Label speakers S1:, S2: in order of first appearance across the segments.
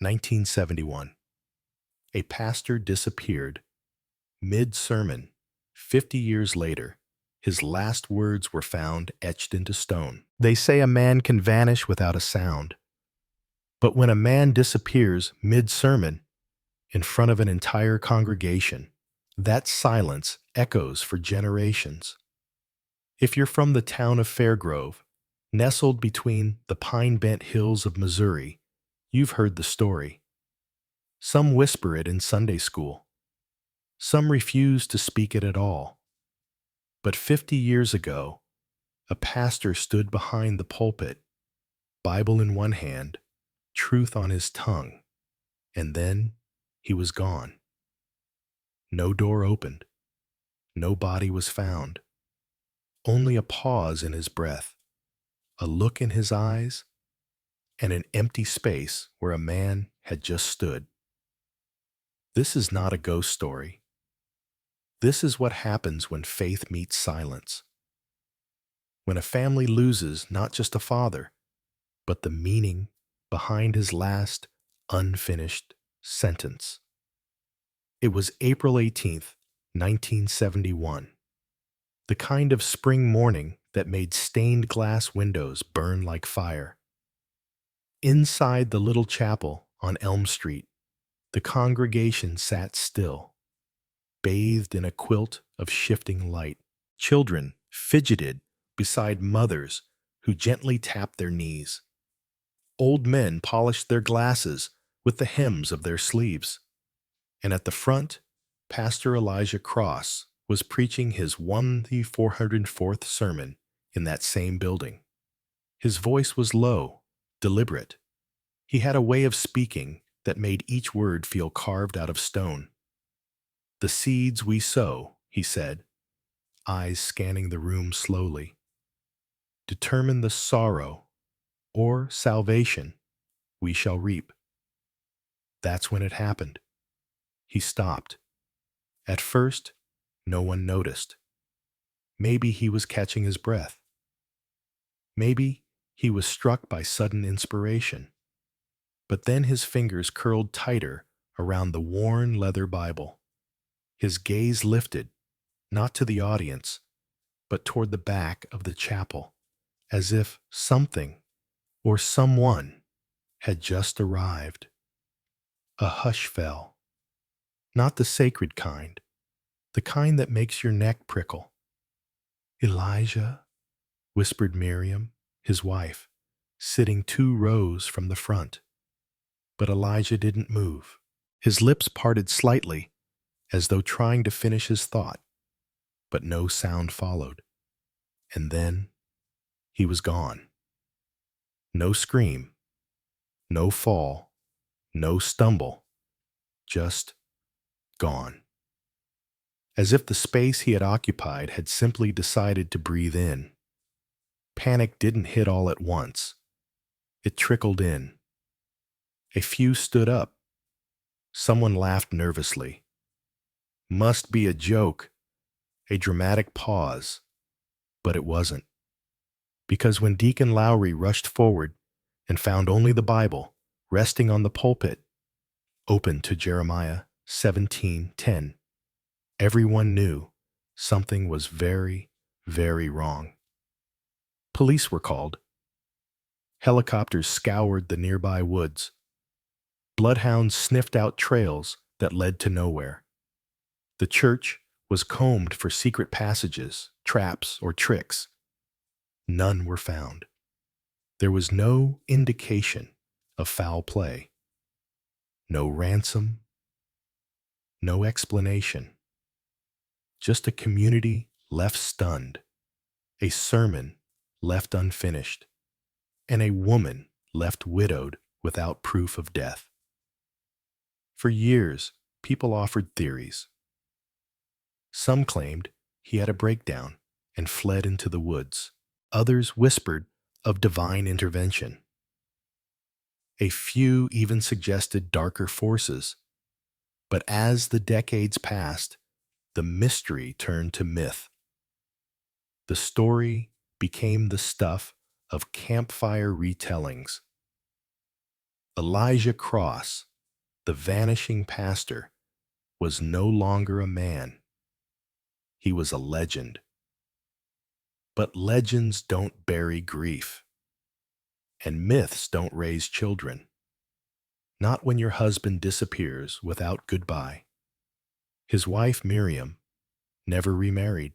S1: 1971. A pastor disappeared mid-sermon. 50 years later, his last words were found etched into stone. They say a man can vanish without a sound. But when a man disappears mid-sermon in front of an entire congregation, that silence echoes for generations. If you're from the town of Fairgrove, nestled between the pine-bent hills of Missouri, you've heard the story. Some whisper it in Sunday school. Some refuse to speak it at all. But 50 years ago, a pastor stood behind the pulpit, Bible in one hand, truth on his tongue, and then he was gone. No door opened. No body was found. Only a pause in his breath, a look in his eyes, and an empty space where a man had just stood. This is not a ghost story. This is what happens when faith meets silence. When a family loses not just a father, but the meaning behind his last unfinished sentence. It was April 18th, 1971. The kind of spring morning that made stained glass windows burn like fire. Inside the little chapel on Elm Street, the congregation sat still, bathed in a quilt of shifting light. Children fidgeted beside mothers who gently tapped their knees. Old men polished their glasses with the hems of their sleeves. And at the front, Pastor Elijah Cross was preaching his 404th sermon in that same building. His voice was low, deliberate. He had a way of speaking that made each word feel carved out of stone. "The seeds we sow," he said, eyes scanning the room slowly, "determine the sorrow or salvation we shall reap." That's when it happened. He stopped. At first, no one noticed. Maybe he was catching his breath. Maybe he was struck by sudden inspiration. But then his fingers curled tighter around the worn leather Bible. His gaze lifted, not to the audience, but toward the back of the chapel, as if something or someone had just arrived. A hush fell. Not the sacred kind, the kind that makes your neck prickle. "Elijah," whispered Miriam, his wife, sitting 2 rows from the front. But Elijah didn't move. His lips parted slightly, as though trying to finish his thought, but no sound followed. And then he was gone. No scream, no fall, no stumble, just gone. As if the space he had occupied had simply decided to breathe in. Panic didn't hit all at once. It trickled in. A few stood up. Someone laughed nervously. "Must be a joke." A dramatic pause. But it wasn't. Because when Deacon Lowry rushed forward and found only the Bible resting on the pulpit, open to Jeremiah 17:10, everyone knew something was very, very wrong. Police were called. Helicopters scoured the nearby woods. Bloodhounds sniffed out trails that led to nowhere. The church was combed for secret passages, traps, or tricks. None were found. There was no indication of foul play. No ransom. No explanation. Just a community left stunned, a sermon left unfinished, and a woman left widowed without proof of death. For years, people offered theories. Some claimed he had a breakdown and fled into the woods. Others whispered of divine intervention. A few even suggested darker forces. But as the decades passed, the mystery turned to myth. The story became the stuff of campfire retellings. Elijah Cross, the vanishing pastor, was no longer a man. He was a legend. But legends don't bury grief, and myths don't raise children. Not when your husband disappears without goodbye. His wife, Miriam, never remarried.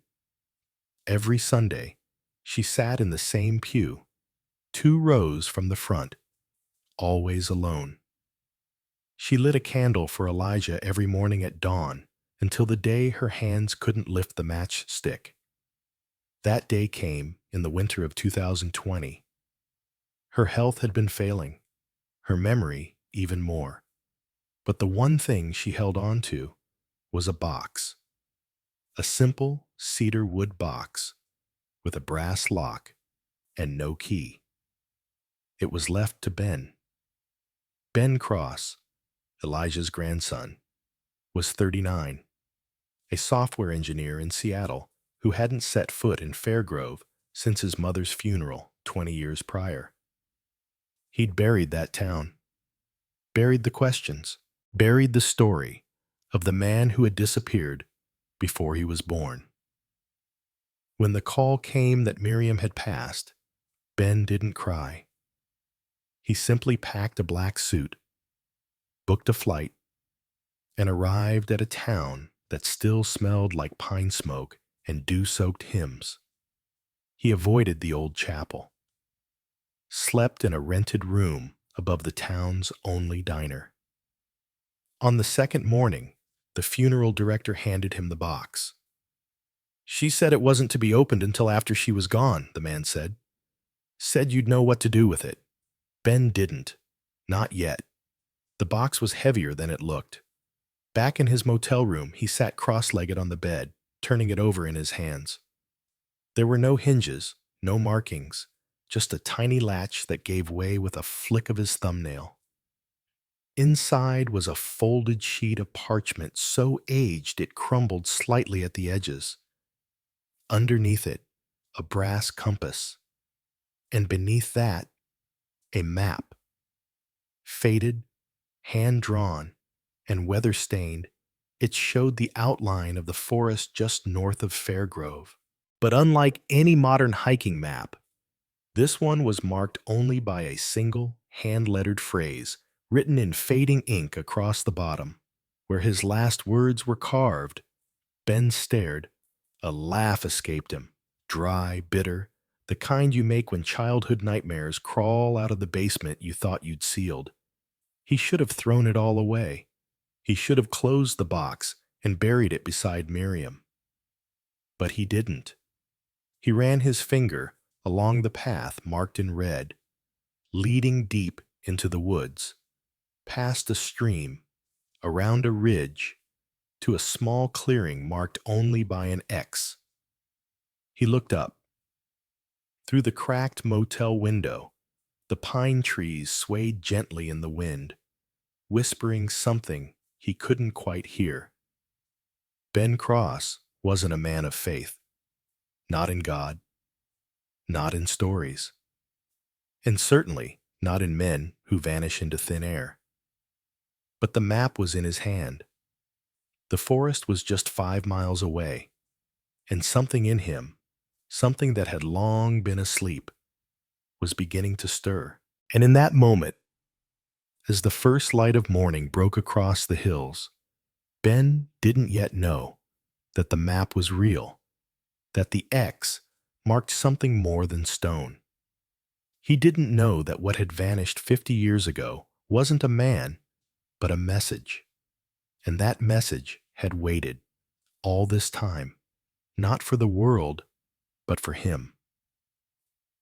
S1: Every Sunday, she sat in the same pew, 2 rows from the front, always alone. She lit a candle for Elijah every morning at dawn until the day her hands couldn't lift the matchstick. That day came in the winter of 2020. Her health had been failing, her memory even more. But the one thing she held on to was a box, a simple cedar wood box with a brass lock and no key. It was left to Ben. Ben Cross, Elijah's grandson, was 39, a software engineer in Seattle who hadn't set foot in Fairgrove since his mother's funeral 20 years prior. He'd buried that town, buried the questions, buried the story of the man who had disappeared before he was born. When the call came that Miriam had passed, Ben didn't cry. He simply packed a black suit, booked a flight, and arrived at a town that still smelled like pine smoke and dew-soaked hymns. He avoided the old chapel, slept in a rented room above the town's only diner. On the second morning, the funeral director handed him the box. "She said it wasn't to be opened until after she was gone," the man said. "Said you'd know what to do with it." Ben didn't. Not yet. The box was heavier than it looked. Back in his motel room, he sat cross-legged on the bed, turning it over in his hands. There were no hinges, no markings, just a tiny latch that gave way with a flick of his thumbnail. Inside was a folded sheet of parchment so aged it crumbled slightly at the edges. Underneath it, a brass compass. And beneath that, a map. Faded, hand-drawn, and weather-stained, it showed the outline of the forest just north of Fairgrove. But unlike any modern hiking map, this one was marked only by a single, hand-lettered phrase written in fading ink across the bottom. Where his last words were carved, Ben stared. A laugh escaped him, dry, bitter, the kind you make when childhood nightmares crawl out of the basement you thought you'd sealed. He should have thrown it all away. He should have closed the box and buried it beside Miriam. But he didn't. He ran his finger along the path marked in red, leading deep into the woods, past a stream, around a ridge, to a small clearing marked only by an X. He looked up. Through the cracked motel window, the pine trees swayed gently in the wind, whispering something he couldn't quite hear. Ben Cross wasn't a man of faith. Not in God. Not in stories. And certainly not in men who vanish into thin air. But the map was in his hand. The forest was just 5 miles away, and something in him, something that had long been asleep, was beginning to stir. And in that moment, as the first light of morning broke across the hills, Ben didn't yet know that the map was real, that the X marked something more than stone. He didn't know that what had vanished 50 years ago wasn't a man, but a message. And that message had waited all this time, not for the world, but for him.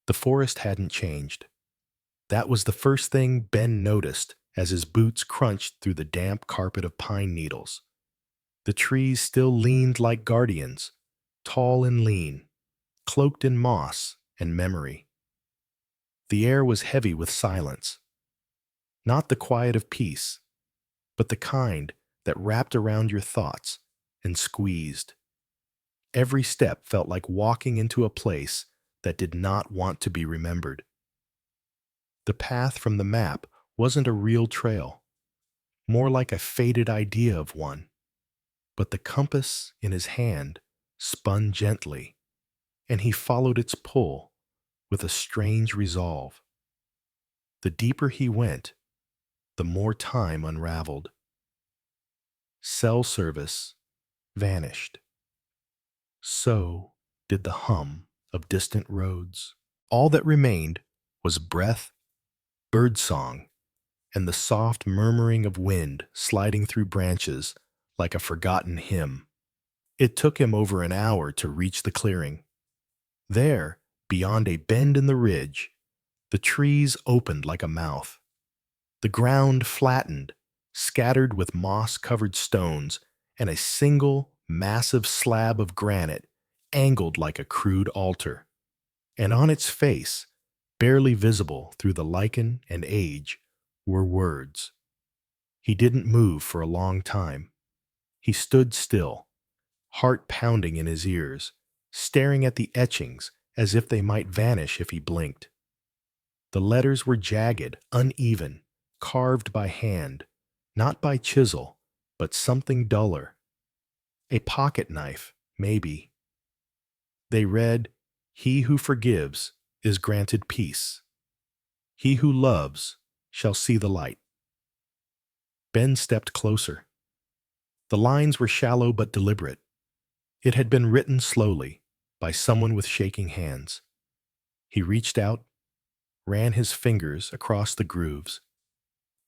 S1: The forest hadn't changed. That was the first thing Ben noticed as his boots crunched through the damp carpet of pine needles. The trees still leaned like guardians, tall and lean, cloaked in moss and memory. The air was heavy with silence. Not the quiet of peace, but the kind that wrapped around your thoughts and squeezed. Every step felt like walking into a place that did not want to be remembered. The path from the map wasn't a real trail, more like a faded idea of one. But the compass in his hand spun gently, and he followed its pull with a strange resolve. The deeper he went, the more time unraveled. Cell service vanished. So did the hum of distant roads. All that remained was breath, birdsong, and the soft murmuring of wind sliding through branches like a forgotten hymn. It took him over an hour to reach the clearing. There, beyond a bend in the ridge, the trees opened like a mouth. The ground flattened, scattered with moss-covered stones, and a single, massive slab of granite angled like a crude altar. And on its face, barely visible through the lichen and age, were words. He didn't move for a long time. He stood still, heart pounding in his ears, staring at the etchings as if they might vanish if he blinked. The letters were jagged, uneven, carved by hand, not by chisel, but something duller. A pocket knife, maybe. They read, "He who forgives is granted peace. He who loves shall see the light." Ben stepped closer. The lines were shallow but deliberate. It had been written slowly, by someone with shaking hands. He reached out, ran his fingers across the grooves,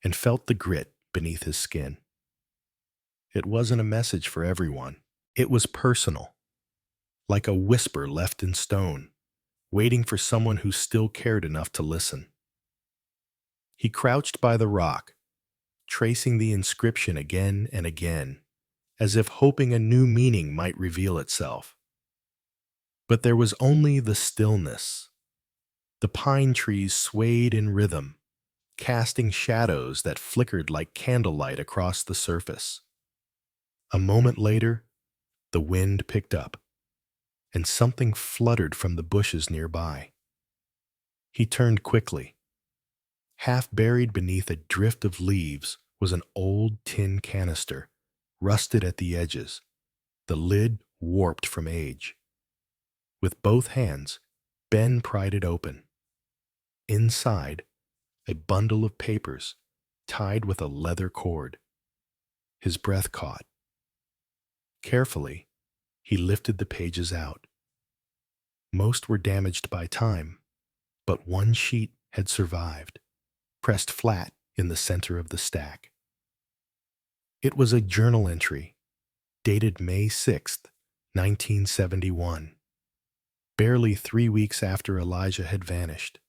S1: and felt the grit beneath his skin. It wasn't a message for everyone. It was personal, like a whisper left in stone, waiting for someone who still cared enough to listen. He crouched by the rock, tracing the inscription again and again, as if hoping a new meaning might reveal itself. But there was only the stillness. The pine trees swayed in rhythm, casting shadows that flickered like candlelight across the surface. A moment later, the wind picked up, and something fluttered from the bushes nearby. He turned quickly. Half buried beneath a drift of leaves was an old tin canister, rusted at the edges, the lid warped from age. With both hands, Ben pried it open. Inside, a bundle of papers tied with a leather cord. His breath caught. Carefully, he lifted the pages out. Most were damaged by time, but one sheet had survived, pressed flat in the center of the stack. It was a journal entry, dated May 6th, 1971, barely 3 weeks after Elijah had vanished.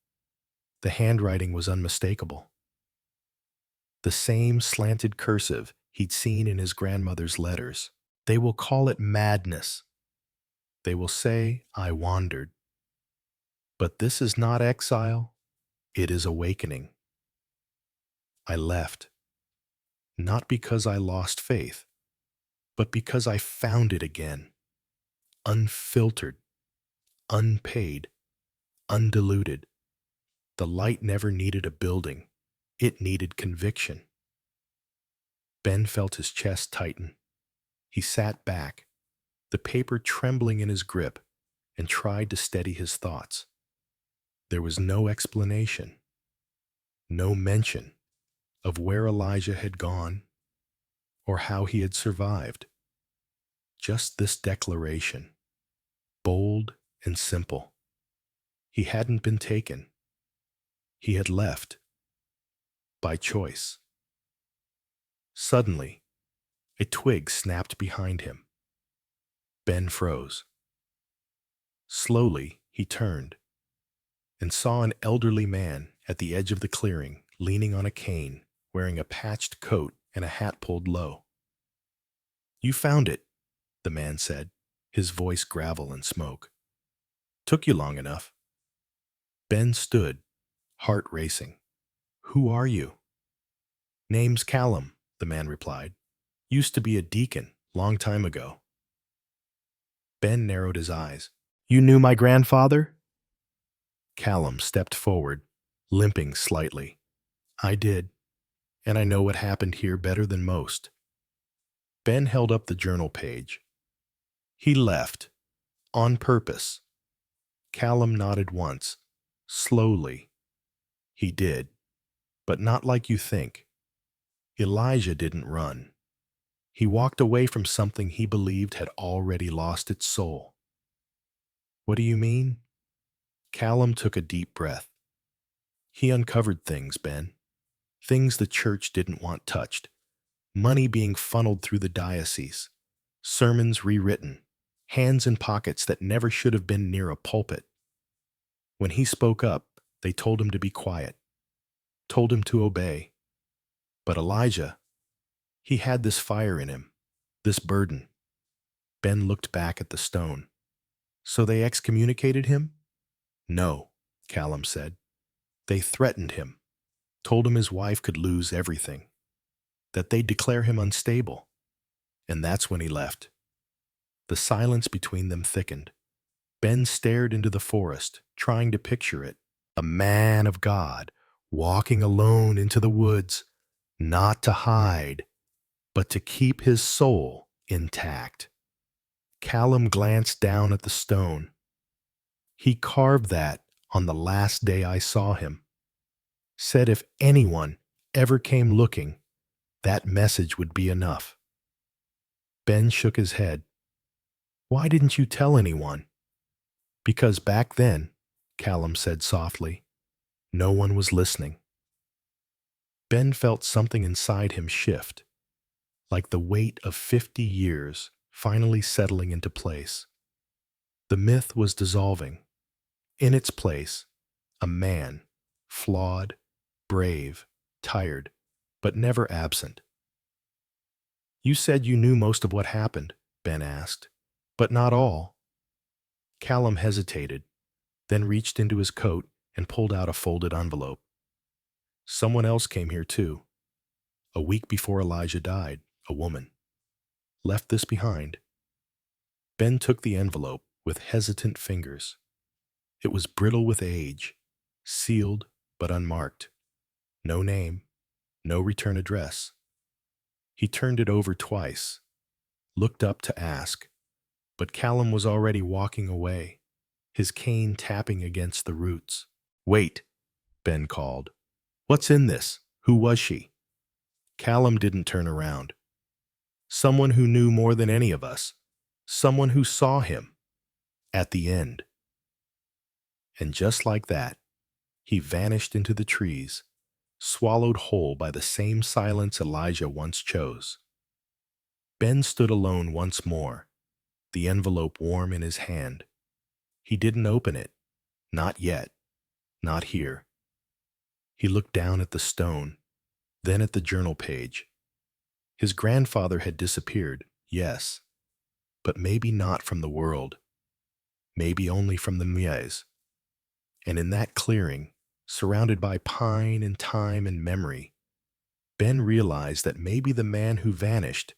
S1: The handwriting was unmistakable. The same slanted cursive he'd seen in his grandmother's letters. "They will call it madness. They will say I wandered. But this is not exile, it is awakening. I left, not because I lost faith, but because I found it again, unfiltered, unpaid, undiluted. The light never needed a building, it needed conviction." Ben felt his chest tighten. He sat back, the paper trembling in his grip, and tried to steady his thoughts. There was no explanation, no mention of where Elijah had gone or how he had survived. Just this declaration, bold and simple. He hadn't been taken. He had left, by choice. Suddenly, a twig snapped behind him. Ben froze. Slowly, he turned and saw an elderly man at the edge of the clearing, leaning on a cane, wearing a patched coat and a hat pulled low. "You found it," the man said, his voice gravel and smoke. "Took you long enough." Ben stood, heart racing. "Who are you?" "Name's Callum," the man replied. "Used to be a deacon, long time ago." Ben narrowed his eyes. "You knew my grandfather?" Callum stepped forward, limping slightly. I did, and I know what happened here better than most. Ben held up the journal page. He left, on purpose. Callum nodded once, slowly. He did, but not like you think. Elijah didn't run. He walked away from something he believed had already lost its soul. What do you mean? Callum took a deep breath. He uncovered things, Ben. Things the church didn't want touched. Money being funneled through the diocese. Sermons rewritten. Hands in pockets that never should have been near a pulpit. When he spoke up, they told him to be quiet. Told him to obey. But Elijah, he had this fire in him. This burden. Ben looked back at the stone. So they excommunicated him? No, Callum said. They threatened him. Told him his wife could lose everything. That they'd declare him unstable. And that's when he left. The silence between them thickened. Ben stared into the forest, trying to picture it. A man of God, walking alone into the woods, not to hide, but to keep his soul intact. Callum glanced down at the stone. He carved that on the last day I saw him. Said if anyone ever came looking, that message would be enough. Ben shook his head. Why didn't you tell anyone? Because back then, Callum said softly, no one was listening. Ben felt something inside him shift, like the weight of 50 years finally settling into place. The myth was dissolving. In its place, a man, flawed, brave, tired, but never absent. You said you knew most of what happened, Ben asked, but not all. Callum hesitated, then reached into his coat and pulled out a folded envelope. Someone else came here too. A week before Elijah died, a woman. Left this behind. Ben took the envelope with hesitant fingers. It was brittle with age, sealed but unmarked. No name, no return address. He turned it over twice, looked up to ask, but Callum was already walking away, his cane tapping against the roots. Wait, Ben called. What's in this? Who was she? Callum didn't turn around. Someone who knew more than any of us. Someone who saw him. At the end. And just like that, he vanished into the trees, swallowed whole by the same silence Elijah once chose. Ben stood alone once more, the envelope warm in his hand. He didn't open it. Not yet. Not here. He looked down at the stone, then at the journal page. His grandfather had disappeared, yes, but maybe not from the world. Maybe only from the Mies. And in that clearing, surrounded by pine and time and memory, Ben realized that maybe the man who vanished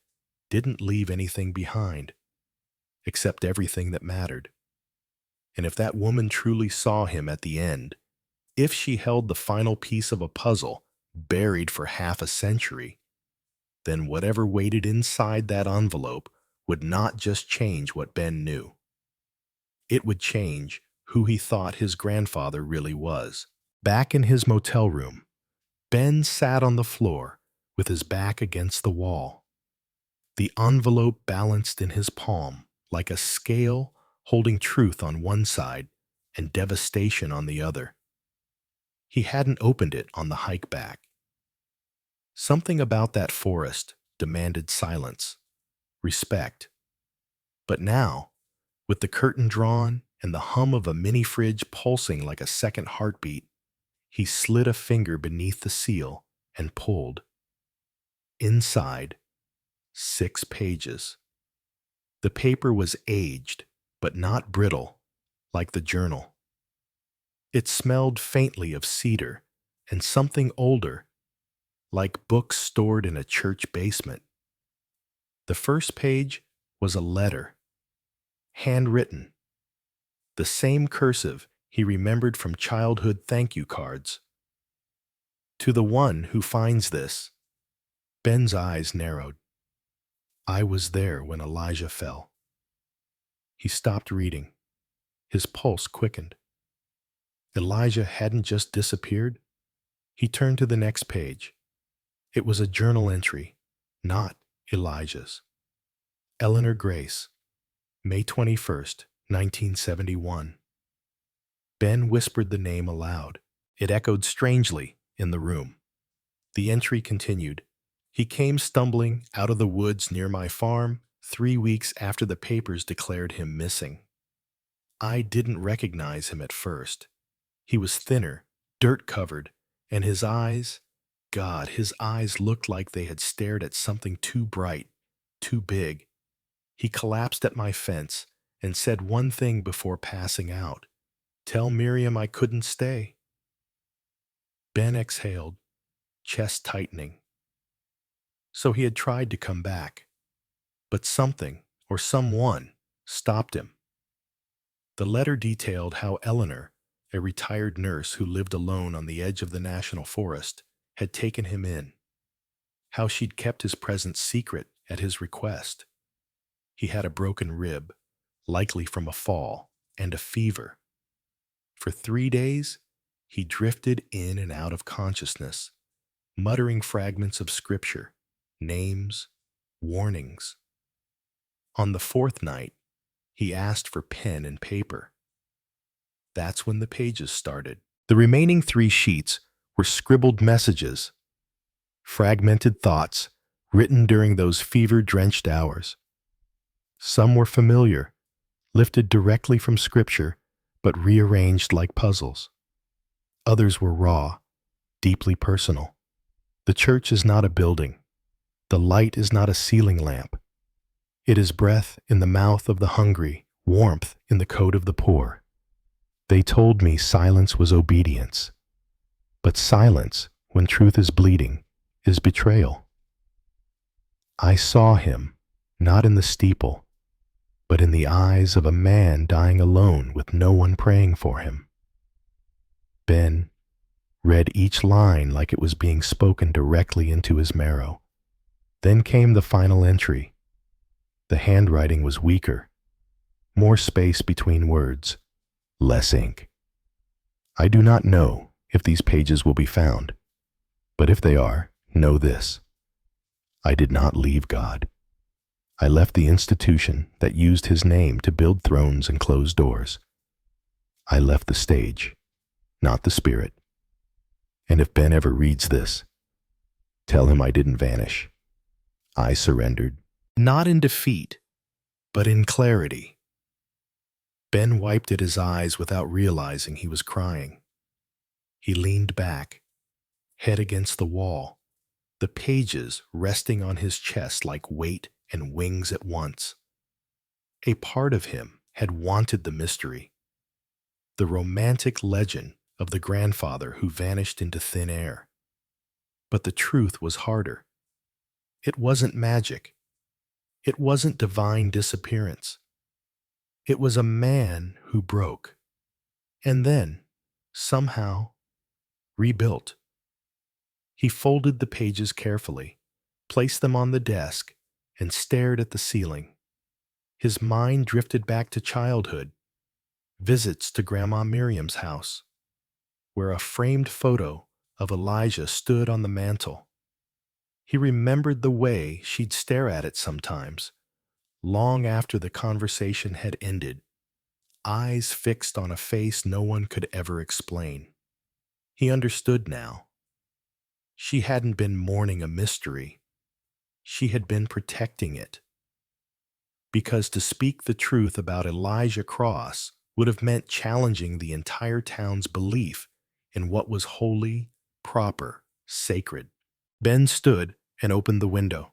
S1: didn't leave anything behind, except everything that mattered. And if that woman truly saw him at the end, if she held the final piece of a puzzle buried for half a century, then whatever waited inside that envelope would not just change what Ben knew. It would change who he thought his grandfather really was. Back in his motel room, Ben sat on the floor with his back against the wall. The envelope balanced in his palm like a scale holding truth on one side and devastation on the other. He hadn't opened it on the hike back. Something about that forest demanded silence, respect. But now, with the curtain drawn and the hum of a mini fridge pulsing like a second heartbeat, he slid a finger beneath the seal and pulled. Inside, 6 pages. The paper was aged, but not brittle, like the journal. It smelled faintly of cedar and something older, like books stored in a church basement. The first page was a letter, handwritten, the same cursive he remembered from childhood thank you cards. To the one who finds this, Ben's eyes narrowed. I was there when Elijah fell. He stopped reading. His pulse quickened. Elijah hadn't just disappeared. He turned to the next page. It was a journal entry, not Elijah's. Eleanor Grace, May 21st, 1971. Ben whispered the name aloud. It echoed strangely in the room. The entry continued. He came stumbling out of the woods near my farm 3 weeks after the papers declared him missing. I didn't recognize him at first. He was thinner, dirt-covered, and his eyes, God, his eyes looked like they had stared at something too bright, too big. He collapsed at my fence and said one thing before passing out. Tell Miriam I couldn't stay. Ben exhaled, chest tightening. So he had tried to come back, but something or someone stopped him. The letter detailed how Eleanor, a retired nurse who lived alone on the edge of the national forest, had taken him in, how she'd kept his presence secret at his request. He had a broken rib, likely from a fall, and a fever. For 3 days, he drifted in and out of consciousness, muttering fragments of scripture, names, warnings. On the 4th night, he asked for pen and paper. That's when the pages started. The remaining 3 sheets were scribbled messages, fragmented thoughts written during those fever-drenched hours. Some were familiar, lifted directly from scripture, but rearranged like puzzles. Others were raw, deeply personal. The church is not a building. The light is not a ceiling lamp. It is breath in the mouth of the hungry, warmth in the coat of the poor. They told me silence was obedience. But silence, when truth is bleeding, is betrayal. I saw him, not in the steeple, but in the eyes of a man dying alone with no one praying for him. Ben read each line like it was being spoken directly into his marrow. Then came the final entry. The handwriting was weaker, more space between words, less ink. I do not know if these pages will be found, but if they are, know this. I did not leave God. I left the institution that used his name to build thrones and close doors. I left the stage, not the spirit. And if Ben ever reads this, tell him I didn't vanish. I surrendered. Not in defeat, but in clarity. Ben wiped at his eyes without realizing he was crying. He leaned back, head against the wall, the pages resting on his chest like weight and wings at once. A part of him had wanted the mystery, the romantic legend of the grandfather who vanished into thin air. But the truth was harder. It wasn't magic. It wasn't divine disappearance. It was a man who broke, and then, somehow, rebuilt. He folded the pages carefully, placed them on the desk, and stared at the ceiling. His mind drifted back to childhood, visits to Grandma Miriam's house, where a framed photo of Elijah stood on the mantel. He remembered the way she'd stare at it sometimes, long after the conversation had ended, eyes fixed on a face no one could ever explain. He understood now. She hadn't been mourning a mystery. She had been protecting it. Because to speak the truth about Elijah Cross would have meant challenging the entire town's belief in what was holy, proper, sacred. Ben stood and opened the window.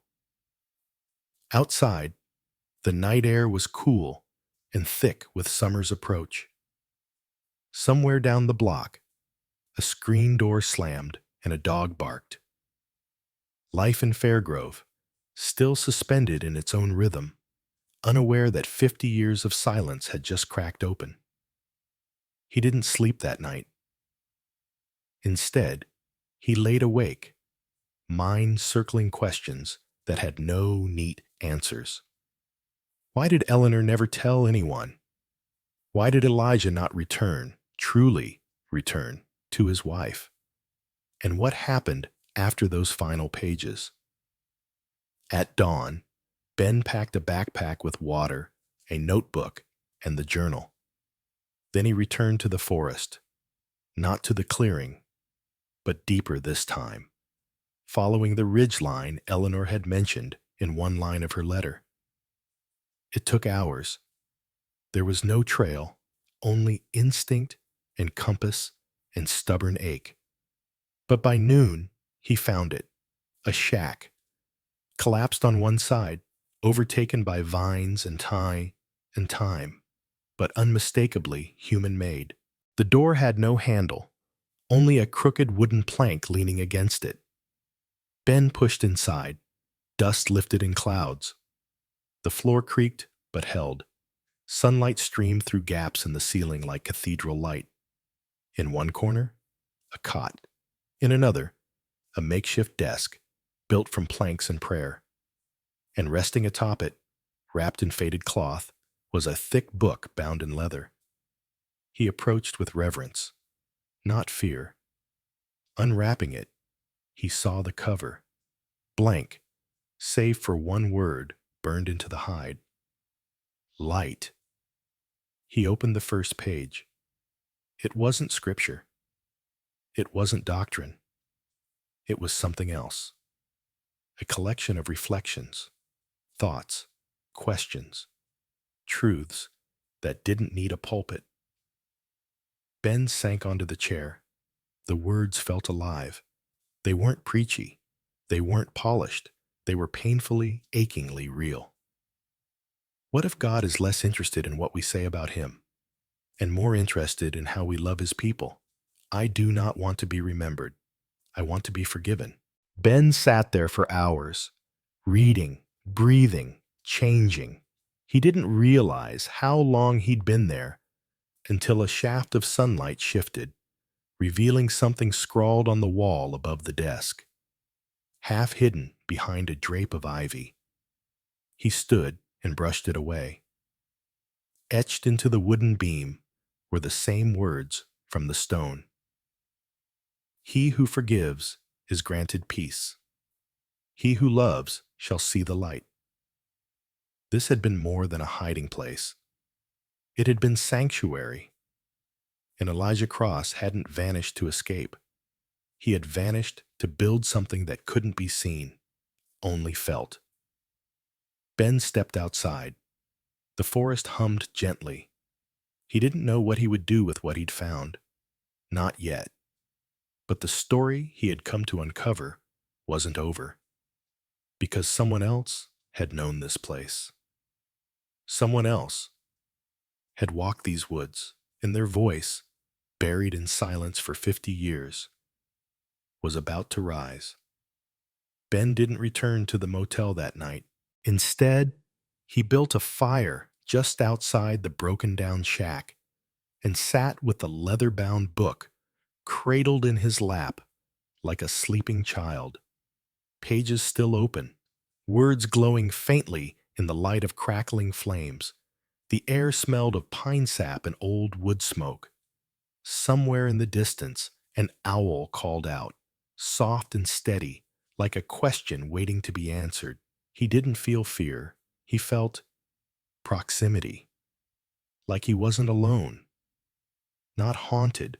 S1: Outside, the night air was cool and thick with summer's approach. Somewhere down the block, a screen door slammed and a dog barked. Life in Fairgrove, still suspended in its own rhythm, unaware that 50 years of silence had just cracked open. He didn't sleep that night. Instead, He laid awake, mind-circling questions that had no neat answers. Why did Eleanor never tell anyone? Why did Elijah not return, truly return, to his wife? And what happened after those final pages? At dawn, Ben packed a backpack with water, a notebook, and the journal. Then he returned to the forest, not to the clearing, but deeper this time, following the ridge line Eleanor had mentioned in one line of her letter. It took hours. There was no trail, only instinct and compass and stubborn ache. But by noon, he found it, a shack, collapsed on one side, overtaken by vines and time, but unmistakably human-made. The door had no handle, only a crooked wooden plank leaning against it. Ben pushed inside, dust lifted in clouds. The floor creaked, but held. Sunlight streamed through gaps in the ceiling like cathedral light. In one corner, a cot. In another, a makeshift desk, built from planks and prayer. And resting atop it, wrapped in faded cloth, was a thick book bound in leather. He approached with reverence, not fear. Unwrapping it, he saw the cover, blank, save for one word burned into the hide. Light. He opened the first page. It wasn't scripture. It wasn't doctrine. It was something else. A collection of reflections, thoughts, questions, truths that didn't need a pulpit. Ben sank onto the chair. The words felt alive. They weren't preachy. They weren't polished. They were painfully, achingly real. What if God is less interested in what we say about him, and more interested in how we love his people? I do not want to be remembered. I want to be forgiven. Ben sat there for hours, reading, breathing, changing. He didn't realize how long he'd been there until a shaft of sunlight shifted, revealing something scrawled on the wall above the desk, half hidden behind a drape of ivy. He stood and brushed it away. Etched into the wooden beam were the same words from the stone. He who forgives is granted peace. He who loves shall see the light. This had been more than a hiding place. It had been sanctuary. And Elijah Cross hadn't vanished to escape. He had vanished to build something that couldn't be seen, only felt. Ben stepped outside. The forest hummed gently. He didn't know what he would do with what he'd found. Not yet. But the story he had come to uncover wasn't over. Because someone else had known this place. Someone else had walked these woods, and their voice, buried in silence for 50 years, was about to rise. Ben didn't return to the motel that night. Instead, he built a fire just outside the broken-down shack and sat with the leather-bound book cradled in his lap like a sleeping child, pages still open, words glowing faintly in the light of crackling flames. The air smelled of pine sap and old wood smoke. Somewhere in the distance, an owl called out, soft and steady, like a question waiting to be answered. He didn't feel fear. He felt proximity, like he wasn't alone, not haunted,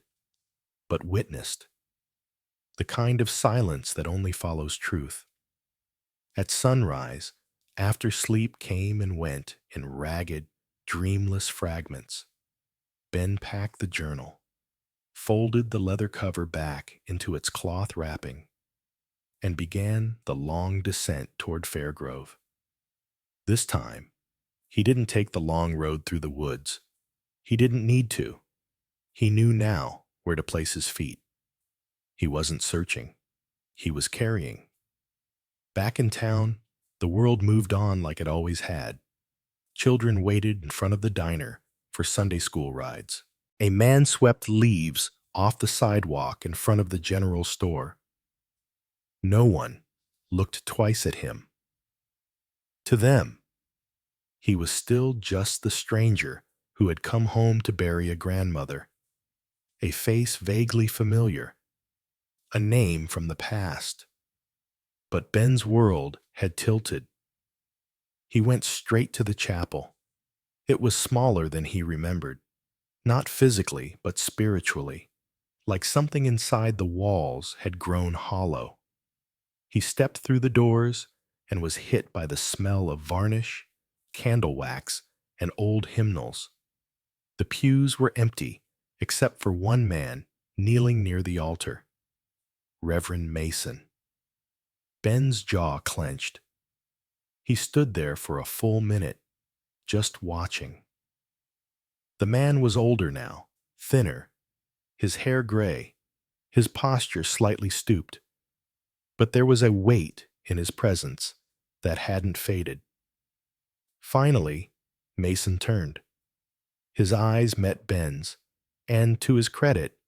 S1: but witnessed, the kind of silence that only follows truth. At sunrise, after sleep came and went in ragged, dreamless fragments, Ben packed the journal, folded the leather cover back into its cloth wrapping, and began the long descent toward Fairgrove. This time, he didn't take the long road through the woods. He didn't need to. He knew now where to place his feet. He wasn't searching. He was carrying. Back in town, the world moved on like it always had. Children waited in front of the diner for Sunday school rides. A man swept leaves off the sidewalk in front of the general store. No one looked twice at him. To them, he was still just the stranger who had come home to bury a grandmother, a face vaguely familiar, a name from the past. But Ben's world had tilted. He went straight to the chapel. It was smaller than he remembered, not physically, but spiritually, like something inside the walls had grown hollow. He stepped through the doors and was hit by the smell of varnish, candle wax, and old hymnals. The pews were empty, except for one man kneeling near the altar, Reverend Mason. Ben's jaw clenched. He stood there for a full minute, just watching. The man was older now, thinner, his hair gray, his posture slightly stooped. But there was a weight in his presence that hadn't faded. Finally, Mason turned. His eyes met Ben's, and to his credit,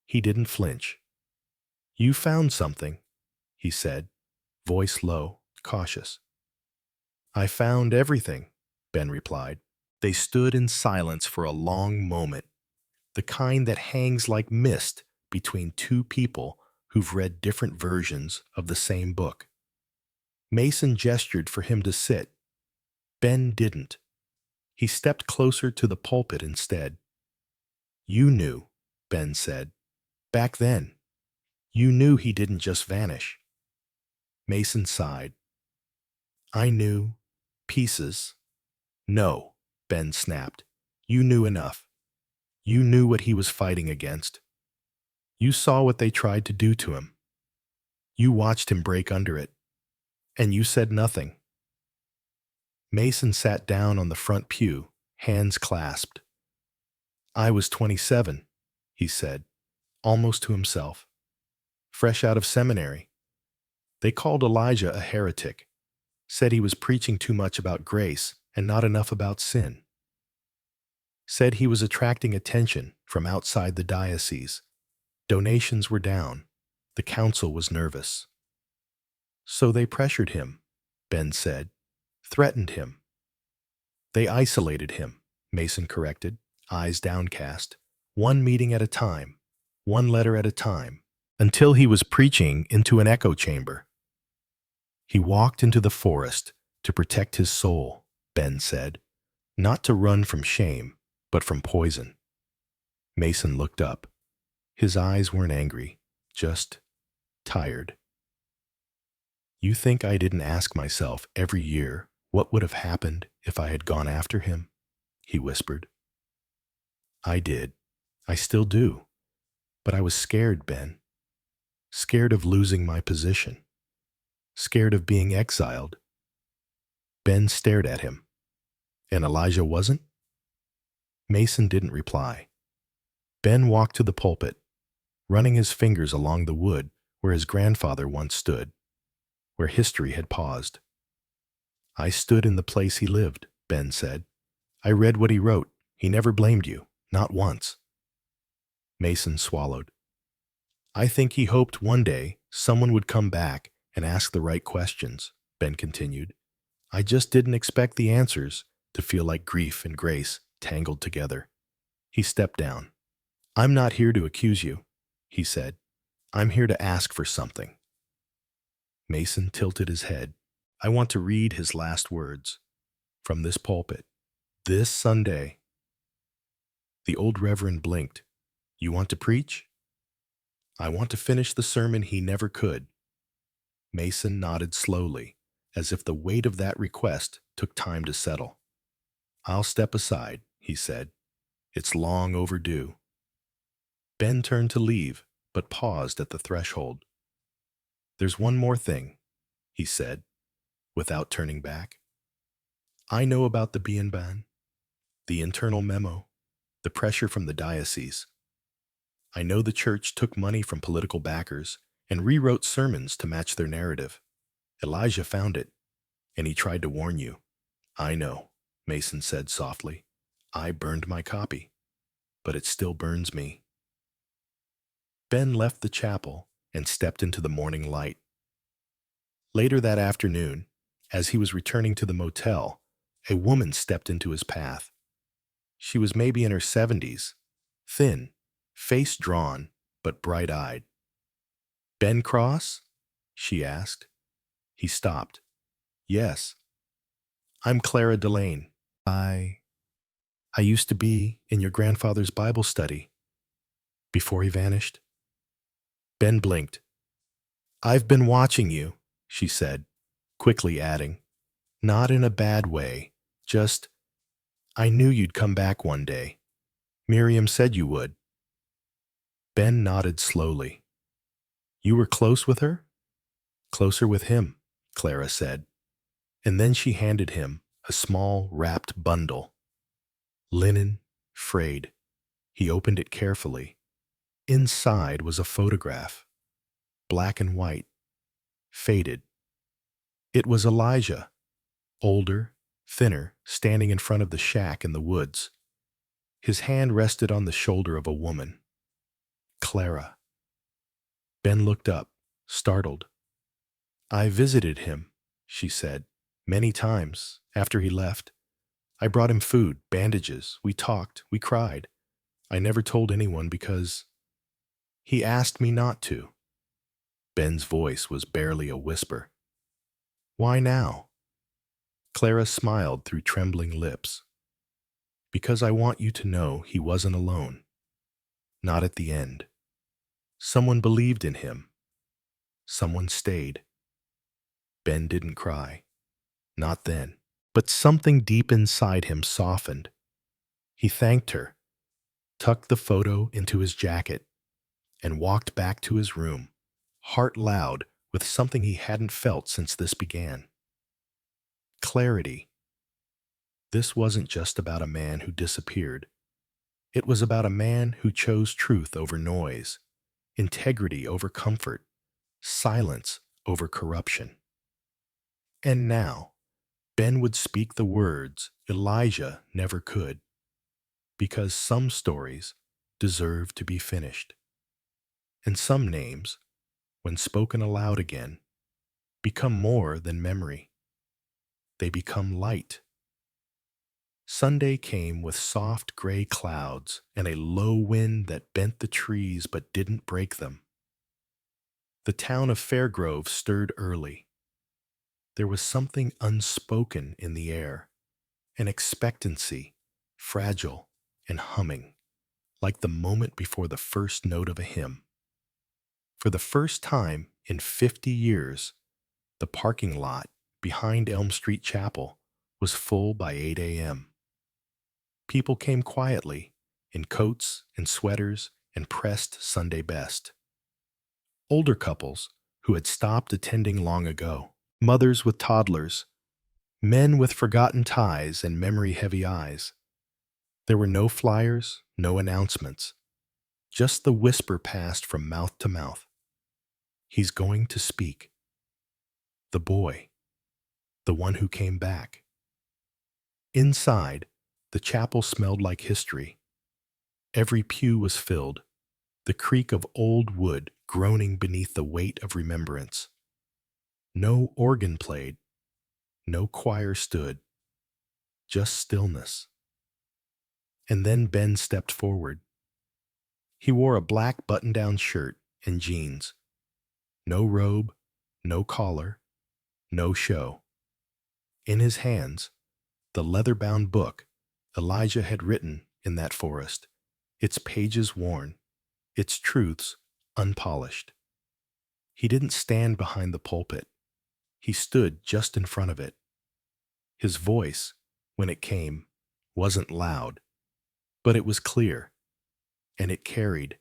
S1: he didn't flinch. "You found something," he said, voice low, cautious. "I found everything," Ben replied. They stood in silence for a long moment, the kind that hangs like mist between two people who've read different versions of the same book. Mason gestured for him to sit. Ben didn't. He stepped closer to the pulpit instead. "You knew," Ben said. "Back then. You knew he didn't just vanish." Mason sighed. "I knew. Pieces." "No," Ben snapped. "You knew enough. You knew what he was fighting against. You saw what they tried to do to him. You watched him break under it. And you said nothing." Mason sat down on the front pew, hands clasped. "I was 27, he said, almost to himself. Fresh out of seminary. They called Elijah a heretic, said he was preaching too much about grace and not enough about sin. Said he was attracting attention from outside the diocese. Donations were down. The council was nervous. So they pressured him," Ben said, "threatened him. They isolated him," Mason corrected, eyes downcast, "one meeting at a time, one letter at a time, until he was preaching into an echo chamber. He walked into the forest to protect his soul," Ben said, "not to run from shame, but from poison." Mason looked up. His eyes weren't angry, just tired. "You think I didn't ask myself every year what would have happened if I had gone after him?" he whispered. "I did. I still do. But I was scared, Ben. Scared of losing my position. Scared of being exiled." Ben stared at him. "And Elijah wasn't?" Mason didn't reply. Ben walked to the pulpit, running his fingers along the wood where his grandfather once stood, where history had paused. "I stood in the place he lived," Ben said. "I read what he wrote. He never blamed you, not once." Mason swallowed. "I think he hoped one day someone would come back and ask the right questions," Ben continued. "I just didn't expect the answers to feel like grief and grace tangled together." He stepped down. "I'm not here to accuse you," he said. "I'm here to ask for something." Mason tilted his head. "I want to read his last words from this pulpit. This Sunday." The old reverend blinked. "You want to preach?" "I want to finish the sermon he never could." Mason nodded slowly, as if the weight of that request took time to settle. "I'll step aside," he said. "It's long overdue." Ben turned to leave, but paused at the threshold. "There's one more thing," he said, without turning back. "I know about the Bienban, the internal memo, the pressure from the diocese. I know the church took money from political backers and rewrote sermons to match their narrative. Elijah found it, and he tried to warn you." "I know," Mason said softly. "I burned my copy, but it still burns me." Ben left the chapel and stepped into the morning light. Later that afternoon, as he was returning to the motel, a woman stepped into his path. She was maybe in her 70s, thin, face drawn, but bright-eyed. "Ben Cross?" she asked. He stopped. "Yes, I'm Clara Delane. I used to be in your grandfather's Bible study." Before he vanished, Ben blinked. "I've been watching you," she said, quickly adding, "Not in a bad way, just, I knew you'd come back one day. Miriam said you would." Ben nodded slowly. "You were close with her?" "Closer with him," Clara said, and then she handed him a small wrapped bundle. Linen, frayed. He opened it carefully. Inside was a photograph, black and white, faded. It was Elijah, older, thinner, standing in front of the shack in the woods. His hand rested on the shoulder of a woman. Clara. Ben looked up, startled. "I visited him," she said, "many times after he left. I brought him food, bandages. We talked, we cried. I never told anyone because he asked me not to." Ben's voice was barely a whisper. "Why now?" Clara smiled through trembling lips. "Because I want you to know he wasn't alone. Not at the end. Someone believed in him. Someone stayed." Ben didn't cry. Not then. But something deep inside him softened. He thanked her, tucked the photo into his jacket, and walked back to his room, heart loud with something he hadn't felt since this began. Clarity. This wasn't just about a man who disappeared. It was about a man who chose truth over noise, integrity over comfort, silence over corruption. And now, Ben would speak the words Elijah never could, because some stories deserve to be finished. And some names, when spoken aloud again, become more than memory. They become light. Sunday came with soft gray clouds and a low wind that bent the trees but didn't break them. The town of Fairgrove stirred early. There was something unspoken in the air, an expectancy, fragile and humming, like the moment before the first note of a hymn. For the first time in 50 years, the parking lot behind Elm Street Chapel was full by 8 a.m. People came quietly, in coats and sweaters and pressed Sunday best. Older couples who had stopped attending long ago, mothers with toddlers, men with forgotten ties and memory-heavy eyes. There were no flyers, no announcements, just the whisper passed from mouth to mouth. He's going to speak. The boy, the one who came back. Inside, the chapel smelled like history. Every pew was filled, the creak of old wood groaning beneath the weight of remembrance. No organ played, no choir stood, just stillness. And then Ben stepped forward. He wore a black button-down shirt and jeans. No robe, no collar, no show. In his hands, the leather-bound book Elijah had written in that forest, its pages worn, its truths unpolished. He didn't stand behind the pulpit. He stood just in front of it. His voice, when it came, wasn't loud, but it was clear, and it carried.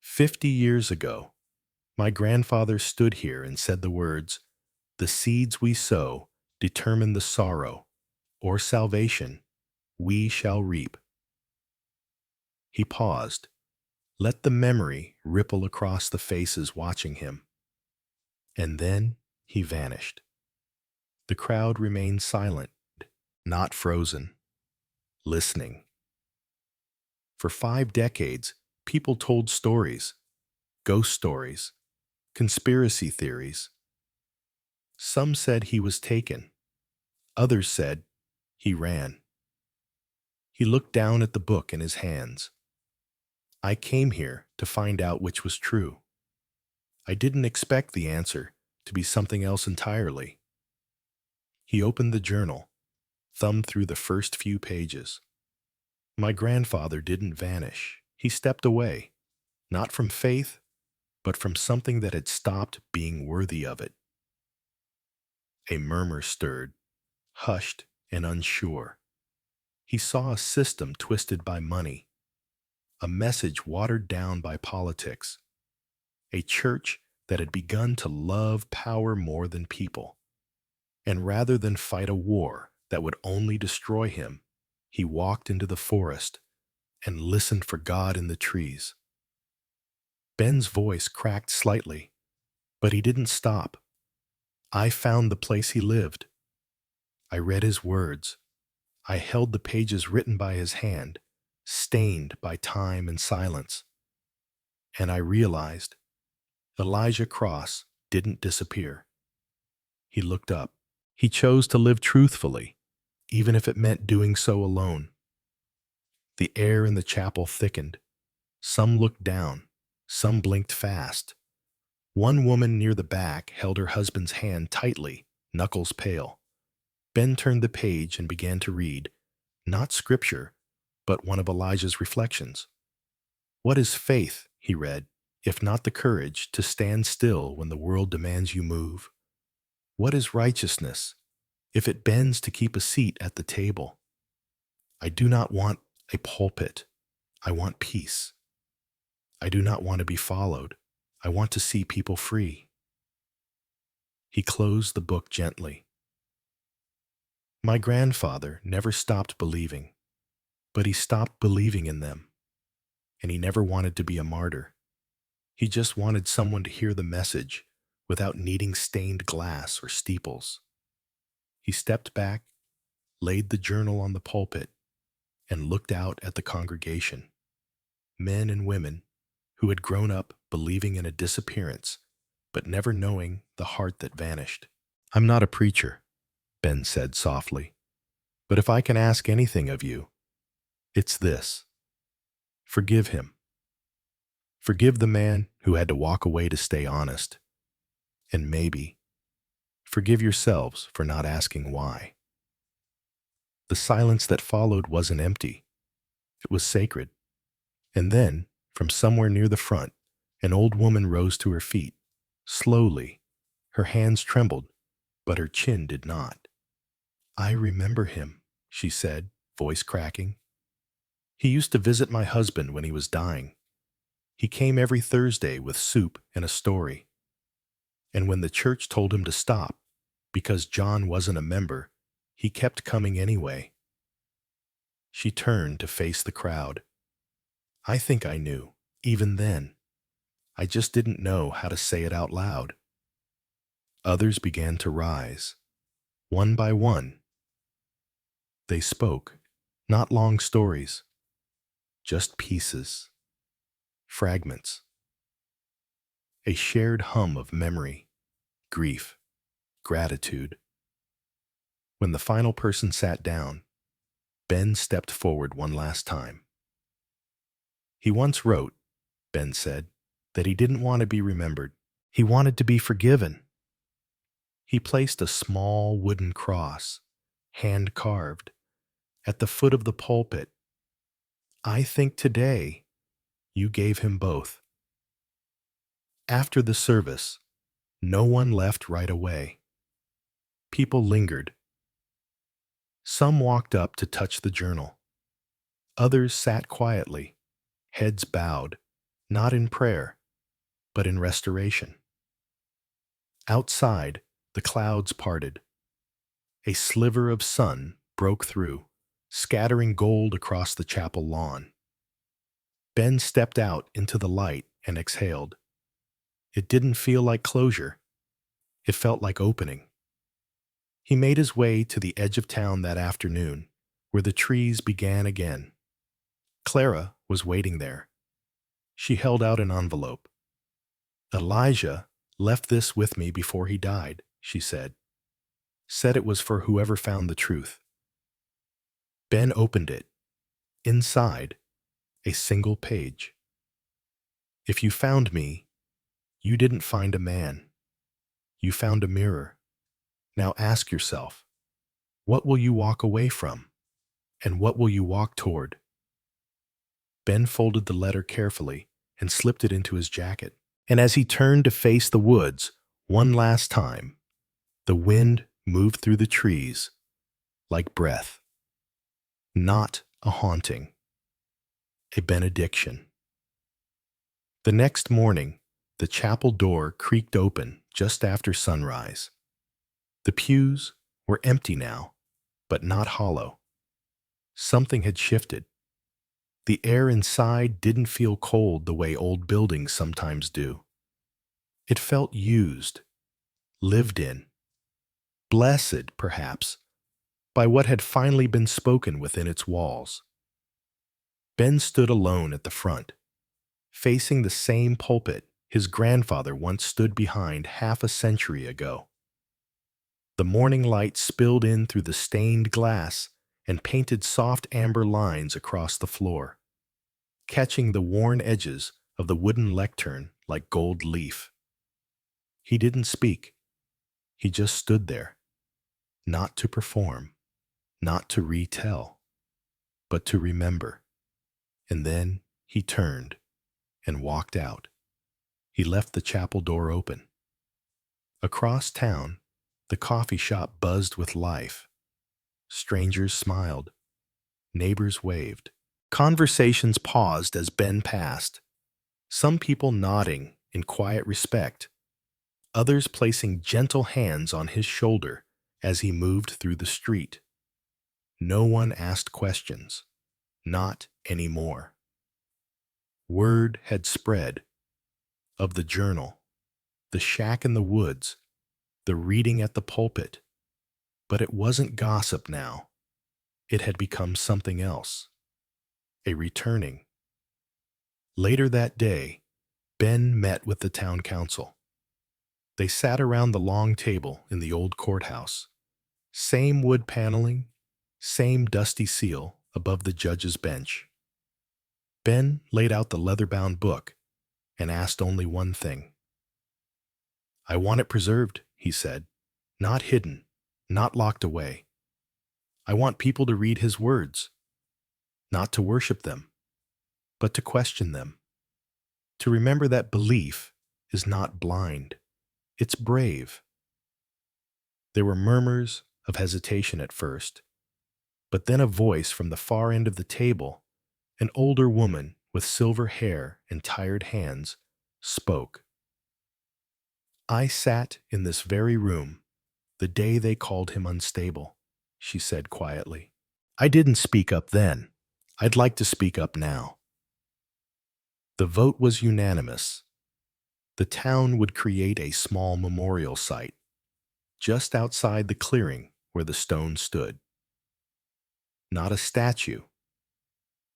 S1: 50 years ago, my grandfather stood here and said the words, "The seeds we sow determine the sorrow, or salvation, we shall reap." He paused. Let the memory ripple across the faces watching him. And then he vanished. The crowd remained silent, not frozen, listening. For 5 decades, people told stories, ghost stories, conspiracy theories. Some said he was taken. Others said he ran. He looked down at the book in his hands. I came here to find out which was true. I didn't expect the answer to be something else entirely. He opened the journal, thumbed through the first few pages. My grandfather didn't vanish. He stepped away, not from faith, but from something that had stopped being worthy of it. A murmur stirred, hushed and unsure. He saw a system twisted by money, a message watered down by politics, a church that had begun to love power more than people. And rather than fight a war that would only destroy him, he walked into the forest and listened for God in the trees. Ben's voice cracked slightly, but he didn't stop. I found the place he lived. I read his words. I held the pages written by his hand, stained by time and silence. And I realized Elijah Cross didn't disappear. He looked up. He chose to live truthfully, even if it meant doing so alone. The air in the chapel thickened. Some looked down. Some blinked fast. One woman near the back held her husband's hand tightly, knuckles pale. Ben turned the page and began to read, not scripture, but one of Elijah's reflections. What is faith, he read, if not the courage to stand still when the world demands you move? What is righteousness, if it bends to keep a seat at the table? I do not want a pulpit. I want peace. I do not want to be followed. I want to see people free. He closed the book gently. My grandfather never stopped believing, but he stopped believing in them. And he never wanted to be a martyr. He just wanted someone to hear the message without needing stained glass or steeples. He stepped back, laid the journal on the pulpit, and looked out at the congregation. Men and women who had grown up believing in a disappearance, but never knowing the heart that vanished. I'm not a preacher, Ben said softly, but if I can ask anything of you, it's this. Forgive him. Forgive the man who had to walk away to stay honest. And maybe, forgive yourselves for not asking why. The silence that followed wasn't empty. It was sacred. And then, from somewhere near the front, an old woman rose to her feet, slowly. Her hands trembled, but her chin did not. I remember him, she said, voice cracking. He used to visit my husband when he was dying. He came every Thursday with soup and a story. And when the church told him to stop, because John wasn't a member, he kept coming anyway. She turned to face the crowd. I think I knew, even then. I just didn't know how to say it out loud. Others began to rise, one by one. They spoke, not long stories, just pieces, fragments. A shared hum of memory, grief, gratitude. When the final person sat down, Ben stepped forward one last time. He once wrote, Ben said, that he didn't want to be remembered. He wanted to be forgiven. He placed a small wooden cross, hand-carved, at the foot of the pulpit. I think today you gave him both. After the service, no one left right away. People lingered. Some walked up to touch the journal. Others sat quietly, heads bowed, not in prayer, but in restoration. Outside, the clouds parted. A sliver of sun broke through, scattering gold across the chapel lawn. Ben stepped out into the light and exhaled. It didn't feel like closure. It felt like opening. He made his way to the edge of town that afternoon, where the trees began again. Clara was waiting there. She held out an envelope. Elijah left this with me before he died, she said. Said it was for whoever found the truth. Ben opened it. Inside, a single page. If you found me, you didn't find a man. You found a mirror. Now ask yourself, what will you walk away from? And what will you walk toward? Ben folded the letter carefully and slipped it into his jacket. And as he turned to face the woods one last time, the wind moved through the trees like breath. Not a haunting, a benediction. The next morning, the chapel door creaked open just after sunrise. The pews were empty now, but not hollow. Something had shifted. The air inside didn't feel cold the way old buildings sometimes do. It felt used, lived in, blessed, perhaps, by what had finally been spoken within its walls. Ben stood alone at the front, facing the same pulpit his grandfather once stood behind half a century ago. The morning light spilled in through the stained glass and painted soft amber lines across the floor, catching the worn edges of the wooden lectern like gold leaf. He didn't speak. He just stood there, not to perform, not to retell, but to remember. And then he turned and walked out. He left the chapel door open. Across town, the coffee shop buzzed with life. Strangers smiled. Neighbors waved. Conversations paused as Ben passed, some people nodding in quiet respect, others placing gentle hands on his shoulder as he moved through the street. No one asked questions. Not anymore. Word had spread of the journal, the shack in the woods, the reading at the pulpit. But it wasn't gossip now. It had become something else. A returning. Later that day, Ben met with the town council. They sat around the long table in the old courthouse. Same wood paneling, same dusty seal above the judge's bench. Ben laid out the leather-bound book and asked only one thing. "I want it preserved," he said, "not hidden, not locked away. I want people to read his words, not to worship them, but to question them, to remember that belief is not blind, it's brave." There were murmurs of hesitation at first, but then a voice from the far end of the table, an older woman with silver hair and tired hands, spoke. "I sat in this very room the day they called him unstable," she said quietly. "I didn't speak up then. I'd like to speak up now." The vote was unanimous. The town would create a small memorial site just outside the clearing where the stone stood. Not a statue,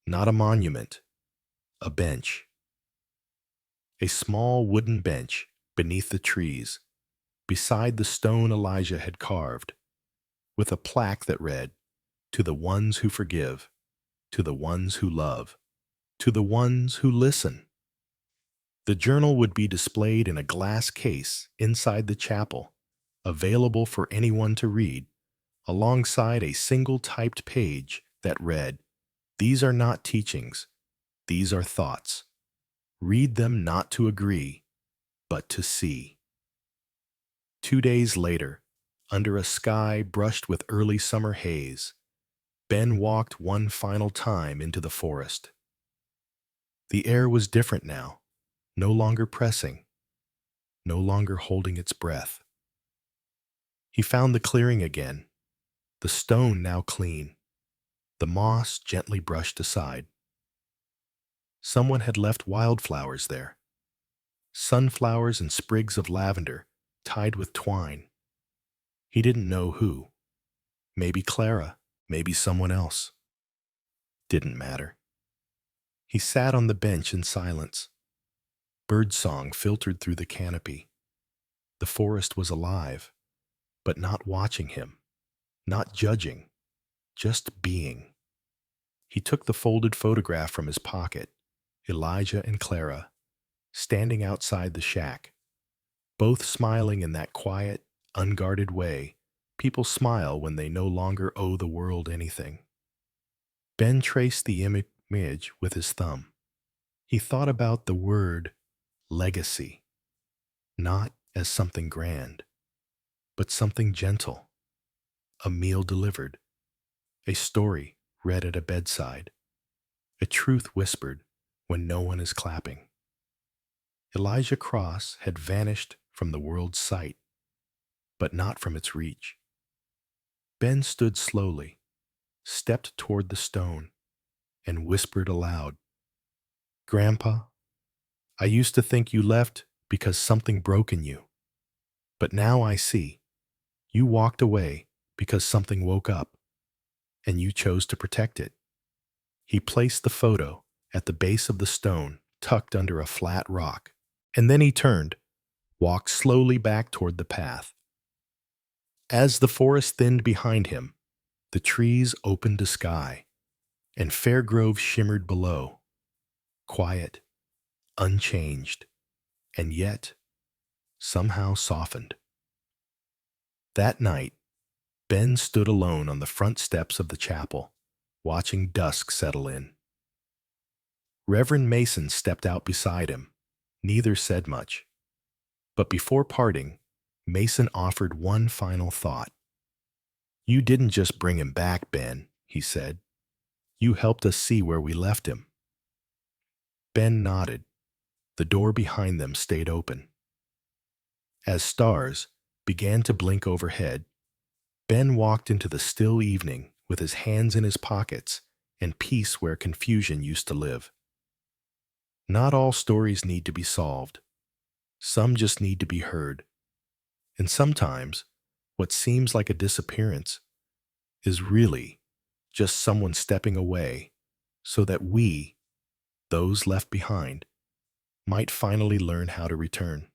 S1: not a monument, a bench. A small wooden bench beneath the trees, beside the stone Elijah had carved, with a plaque that read, "To the ones who forgive, to the ones who love, to the ones who listen." The journal would be displayed in a glass case inside the chapel, available for anyone to read, alongside a single typed page that read, "These are not teachings, these are thoughts. Read them not to agree, but to see." 2 days later, under a sky brushed with early summer haze, Ben walked one final time into the forest. The air was different now, no longer pressing, no longer holding its breath. He found the clearing again, the stone now clean, the moss gently brushed aside. Someone had left wildflowers there, sunflowers and sprigs of lavender tied with twine. He didn't know who. Maybe Clara, maybe someone else. Didn't matter. He sat on the bench in silence. Birdsong filtered through the canopy. The forest was alive, but not watching him, not judging, just being. He took the folded photograph from his pocket, Elijah and Clara, standing outside the shack, both smiling in that quiet, unguarded way people smile when they no longer owe the world anything. Ben traced the image with his thumb. He thought about the word legacy, not as something grand, but something gentle, a meal delivered, a story read at a bedside, a truth whispered when no one is clapping. Elijah Cross had vanished from the world's sight, but not from its reach. Ben stood slowly, stepped toward the stone, and whispered aloud, "Grandpa, I used to think you left because something broke in you. But now I see. You walked away because something woke up, and you chose to protect it." He placed the photo at the base of the stone, tucked under a flat rock, and then he turned, walked slowly back toward the path. As the forest thinned behind him, the trees opened to sky, and Fairgrove shimmered below, quiet, unchanged, and yet somehow softened. That night, Ben stood alone on the front steps of the chapel, watching dusk settle in. Reverend Mason stepped out beside him. Neither said much. But before parting, Mason offered one final thought. "You didn't just bring him back, Ben," he said. "You helped us see where we left him." Ben nodded. The door behind them stayed open. As stars began to blink overhead, Ben walked into the still evening with his hands in his pockets and peace where confusion used to live. Not all stories need to be solved. Some just need to be heard. And sometimes, what seems like a disappearance is really just someone stepping away so that we, those left behind, might finally learn how to return.